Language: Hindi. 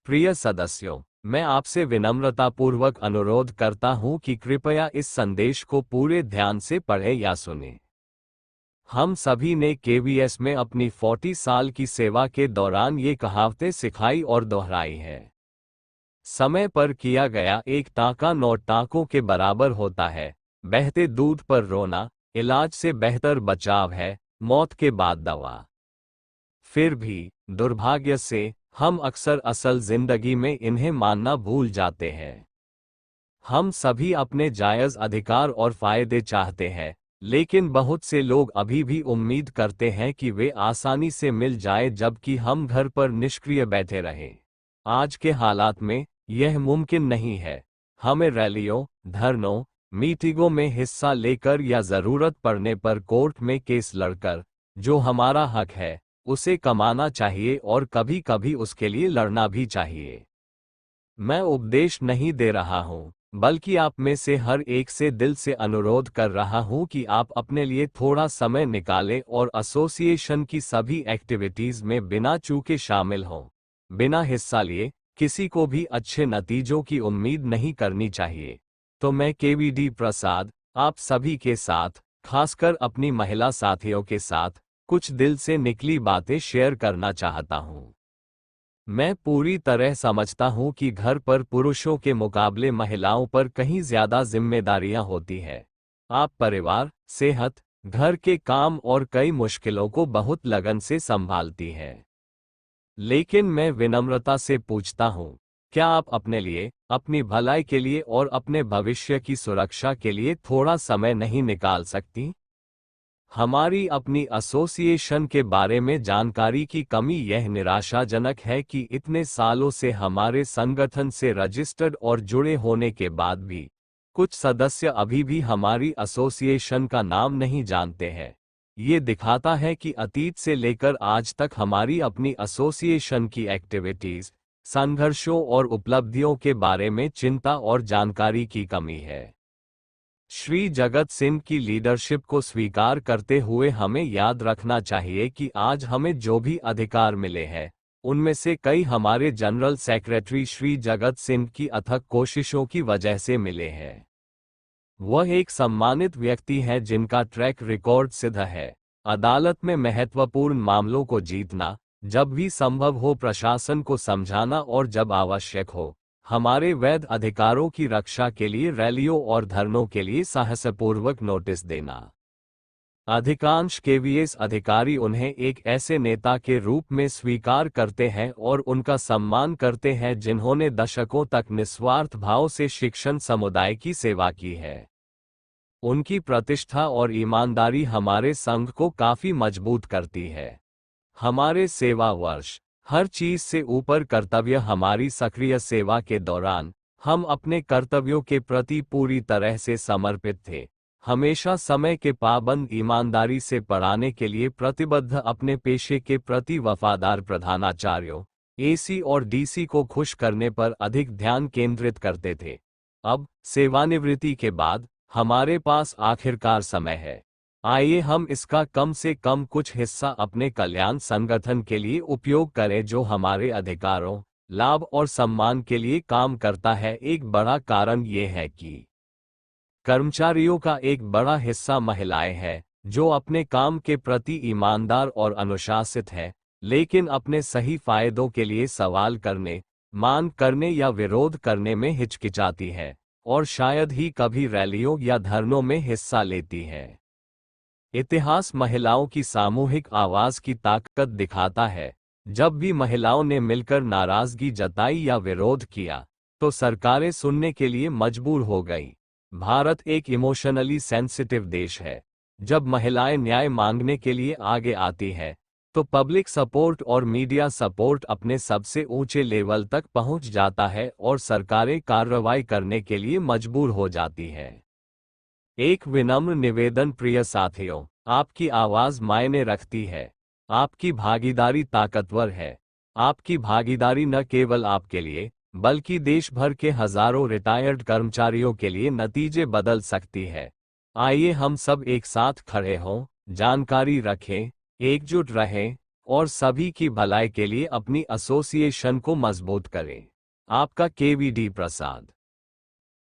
प्रिय सदस्यों, मैं आपसे विनम्रतापूर्वक अनुरोध करता हूं कि कृपया इस संदेश को पूरे ध्यान से पढ़ें या सुनें। हम सभी ने केवीएस में अपनी 40 साल की सेवा के दौरान ये कहावतें सिखाई और दोहराई है। समय पर किया गया एक टाका 9 टाकों के बराबर होता है। बहते दूध पर रोना, इलाज से बेहतर बचाव है, मौत के बाद दवा। फिर भी, दुर्भाग्य से, हम अक्सर असल जिंदगी में इन्हें मानना भूल जाते हैं। हम सभी अपने जायज़ अधिकार और फायदे चाहते हैं, लेकिन बहुत से लोग अभी भी उम्मीद करते हैं कि वे आसानी से मिल जाए जबकि हम घर पर निष्क्रिय बैठे रहें। आज के हालात में, यह मुमकिन नहीं है। हमें रैलियों, धरनों, मीटिंगों में हिस्सा लेकर या ज़रूरत पड़ने पर कोर्ट में केस लड़कर, जो हमारा हक है, उसे कमाना चाहिए और कभी कभी उसके लिए लड़ना भी चाहिए। मैं उपदेश नहीं दे रहा हूं, बल्कि आप में से हर एक से दिल से अनुरोध कर रहा हूं कि आप अपने लिए थोड़ा समय निकालें और एसोसिएशन की सभी एक्टिविटीज में बिना चूके शामिल हों। बिना हिस्सा लिए किसी को भी अच्छे नतीजों की उम्मीद नहीं करनी चाहिए। तो मैं केवीडी प्रसाद, आप सभी के साथ, खासकर अपनी महिला साथियों के साथ, कुछ दिल से निकली बातें शेयर करना चाहता हूं। मैं पूरी तरह समझता हूं कि घर पर पुरुषों के मुकाबले महिलाओं पर कहीं ज्यादा जिम्मेदारियां होती है। आप परिवार, सेहत, घर के काम और कई मुश्किलों को बहुत लगन से संभालती हैं। लेकिन मैं विनम्रता से पूछता हूं, क्या आप अपने लिए, अपनी भलाई के लिए और अपने भविष्य की सुरक्षा के लिए थोड़ा समय नहीं निकाल सकती? हमारी अपनी एसोसिएशन के बारे में जानकारी की कमी यह निराशाजनक है कि इतने सालों से हमारे संगठन से रजिस्टर्ड और जुड़े होने के बाद भी कुछ सदस्य अभी भी हमारी एसोसिएशन का नाम नहीं जानते हैं। ये दिखाता है कि अतीत से लेकर आज तक हमारी अपनी एसोसिएशन की एक्टिविटीज, संघर्षों और उपलब्धियों के बारे में चिंता और जानकारी की कमी है। श्री जगत सिंह की लीडरशिप को स्वीकार करते हुए हमें याद रखना चाहिए कि आज हमें जो भी अधिकार मिले हैं, उनमें से कई हमारे जनरल सेक्रेटरी श्री जगत सिंह की अथक कोशिशों की वजह से मिले हैं। वह एक सम्मानित व्यक्ति है जिनका ट्रैक रिकॉर्ड सिद्ध है, अदालत में महत्वपूर्ण मामलों को जीतना, जब भी संभव हो प्रशासन को समझाना और जब आवश्यक हो, हमारे वैध अधिकारों की रक्षा के लिए रैलियों और धरनों के लिए साहसपूर्वक नोटिस देना। अधिकांश केवीएस अधिकारी उन्हें एक ऐसे नेता के रूप में स्वीकार करते हैं और उनका सम्मान करते हैं जिन्होंने दशकों तक निस्वार्थ भाव से शिक्षण समुदाय की सेवा की है। उनकी प्रतिष्ठा और ईमानदारी हमारे संघ को काफी मजबूत करती है। हमारे सेवा वर्ष, हर चीज से ऊपर कर्तव्य हमारी सक्रिय सेवा के दौरान, हम अपने कर्तव्यों के प्रति पूरी तरह से समर्पित थे। हमेशा समय के पाबंद, ईमानदारी से पढ़ाने के लिए प्रतिबद्ध, अपने पेशे के प्रति वफादार प्रधानाचार्यों, एसी और डीसी को खुश करने पर अधिक ध्यान केंद्रित करते थे। अब, सेवानिवृत्ति के बाद, हमारे पास आखिरकार समय है। आइए हम इसका कम से कम कुछ हिस्सा अपने कल्याण संगठन के लिए उपयोग करें जो हमारे अधिकारों, लाभ और सम्मान के लिए काम करता है। एक बड़ा कारण ये है कि कर्मचारियों का एक बड़ा हिस्सा महिलाएं हैं, जो अपने काम के प्रति ईमानदार और अनुशासित है, लेकिन अपने सही फायदों के लिए सवाल करने, मांग करने या विरोध करने में हिचकिचाती है, और शायद ही कभी रैलियों या धरनों में हिस्सा लेती है। इतिहास महिलाओं की सामूहिक आवाज की ताकत दिखाता है। जब भी महिलाओं ने मिलकर नाराजगी जताई या विरोध किया, तो सरकारें सुनने के लिए मजबूर हो गई। भारत एक इमोशनली सेंसिटिव देश है। जब महिलाएं न्याय मांगने के लिए आगे आती है, तो पब्लिक सपोर्ट और मीडिया सपोर्ट अपने सबसे ऊंचे लेवल तक पहुंच जाता है और सरकारें कार्रवाई करने के लिए मजबूर हो जाती है। एक विनम्र निवेदन प्रिय साथियों, आपकी आवाज मायने रखती है। आपकी भागीदारी ताकतवर है। आपकी भागीदारी न केवल आपके लिए, बल्कि देश भर के हजारों रिटायर्ड कर्मचारियों के लिए नतीजे बदल सकती है। आइए हम सब एक साथ खड़े हों, जानकारी रखें, एकजुट रहें और सभी की भलाई के लिए अपनी एसोसिएशन को मजबूत करें। आपका केवीडी प्रसाद।